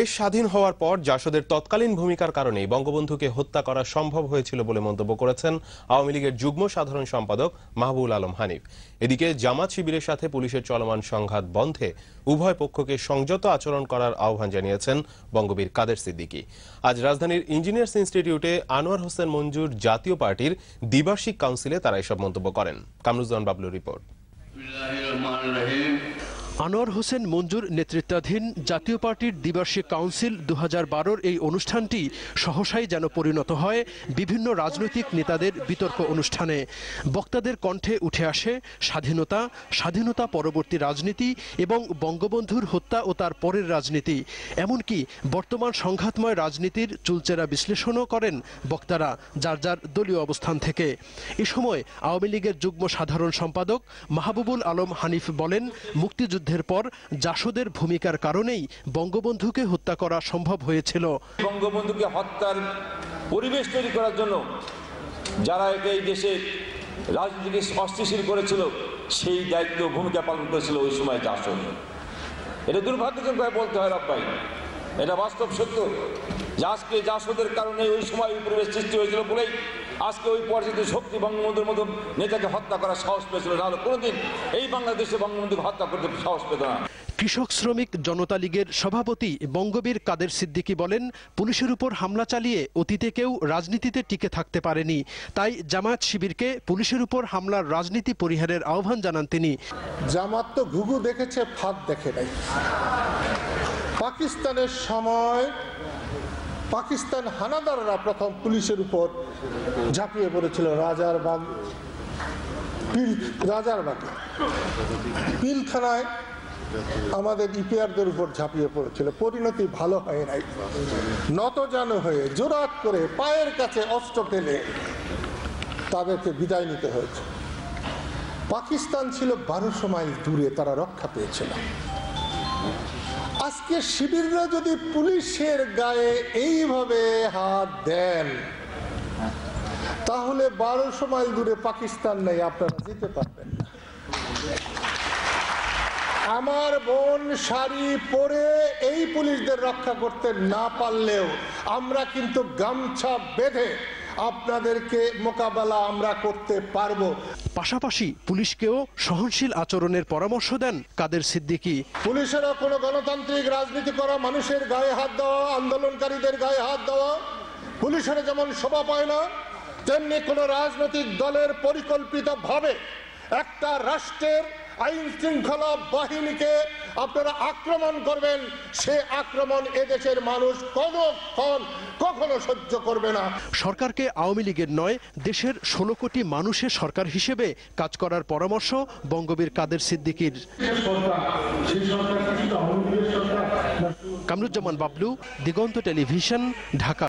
দেশ স্বাধীন হওয়ার পর জাসদের তৎকালীন ভূমিকার কারণেই বঙ্গবন্ধুকে হত্যা করা সম্ভব হয়েছিল বলে মন্তব্য করেছেন আওয়ামী লীগের যুগ্ম সাধারণ সম্পাদক মাহবুবুল আলম হানিফ। এদিকে জামাত শিবিরের সাথে পুলিশের চলমান সংঘাত বন্ধে উভয় পক্ষকে সংযত আচরণ করার আহ্বান জানিয়েছেন বঙ্গবীর কাদের সিদ্দিকী। আজ রাজধানীর ইঞ্জিনিয়ার্স ইনস্টিটিউটে আনোয়ার হোসেন মঞ্জুর জাতীয় পার্টির দ্বিবার্ষিক কাউন্সিলে তারা এসব মন্তব্য করেন। কামরুজ্জামান বাবলুর রিপোর্ট। আনোয়ার হোসেন মঞ্জুর নেতৃত্বাধীন জাতীয় পার্টির দ্বিবার্ষিক কাউন্সিল 2012-র এই অনুষ্ঠানটি সহসাই যেন পরিণত হয় বিভিন্ন রাজনৈতিক নেতাদের বিতর্ক অনুষ্ঠানে। বক্তাদের কণ্ঠে উঠে আসে স্বাধীনতা, স্বাধীনতা পরবর্তী রাজনীতি এবং বঙ্গবন্ধুর হত্যা ও তার পরের রাজনীতি, এমনকি বর্তমান সংঘাতময় রাজনীতির চুলচেরা বিশ্লেষণও করেন বক্তারা যার যার দলীয় অবস্থান থেকে। এ সময় আওয়ামী লীগের যুগ্ম সাধারণ সম্পাদক মাহবুবুল আলম হানিফ বলেন, মুক্তিযুদ্ধের পর জাসদের ভূমিকার কারণেই বঙ্গবন্ধুকে হত্যা করা সম্ভব হয়েছিল। বঙ্গবন্ধুকে হত্যার পরিবেশ তৈরি করার জন্য যারা এই দেশে রাজনীতিকে অস্থিতিশীল করেছিল সেই দায়িত্ব ভূমিকা পালন করেছিল ওই সময় জাসদ। এটা দুর্ভাগ্যজনক বলতে হয় রব্বাই, এটা বাস্তব সত্য যে আজকে জাসদের কারণে ওই সময় ওই পরিবেশ সৃষ্টি হয়েছিল বলেই আজকে ওই পর্যায়ে শক্তি বঙ্গবন্ধুর মতো নেতাকে হত্যা করার সাহস পেয়েছিল, নাহলে কোনোদিন এই বাংলাদেশে বঙ্গবন্ধুকে হত্যা করতে সাহস পেত না। কৃষক শ্রমিক জনতা লীগের সভাপতি বঙ্গবীর কাদের সিদ্দিকী বলেন, পুলিশের উপর হামলা চালিয়ে অতীতে কেউ রাজনীতিতে টিকে থাকতে পারেনি, তাই জামাত শিবিরকে পুলিশের উপর হামলার রাজনীতি পরিহারের আহ্বান জানান তিনি। জামাত তো ঘুঘু দেখেছে, ফাঁদ দেখে নাই। পাকিস্তানের সময় পাকিস্তান হানাদাররা প্রথম পুলিশের উপর ঝাঁপিয়ে পড়েছিল রাজারবাগে পিলখানায় আমাদের ইপিআরদের উপর ঝাঁপিয়ে পড়েছিল। পরিণতি ভালো হয় নাই, নতজানু হয়ে জোরাত করে পায়ের কাছে অস্ত্র ফেলে তাদেরকে বিদায় নিতে হয়েছে। পাকিস্তান ছিল 1200 মাইল দূরে, তারা রক্ষা পেয়েছিল। আজকে শিবিররা যদি পুলিশের গায়ে এইভাবে হাত দেন তাহলে 1200 মাইল দূরে পাকিস্তান নেই, আপনারা যেতে পারবেন না। আমার বোন শাড়ি পরে এই পুলিশদের রক্ষা করতে না পারলেও আমরা কিন্তু গামছা বেঁধে আপনাদেরকে মোকাবেলা আমরা করতে পারবো। পাশাপাশি পুলিশকেও সহনশীল আচরণের পরামর্শ দেন কাদের সিদ্দিকী। পুলিশেরা কোনো গণতান্ত্রিক রাজনীতি করা মানুষের গায়ে হাত দেওয়া, আন্দোলনকারীদের গায়ে হাত দেওয়া, পুলিশেরা যেমন শোভা পায় না, তেমনি কোন রাজনৈতিক দলের পরিকল্পিতভাবে একটা রাষ্ট্রের আইন শৃঙ্খলা বাহিনীকে আপনারা আক্রমণ করবেন, সে আক্রমণ এদেশের মানুষ কখনো সহ্য করবে না। সরকারকে আওয়ামী লীগের নয়, দেশের 16 কোটি মানুষের সরকার হিসেবে কাজ করার পরামর্শ বঙ্গবীর কাদের সিদ্দিকীর। কামরুজ্জামান বাবলু, দিগন্ত টেলিভিশন, ঢাকা।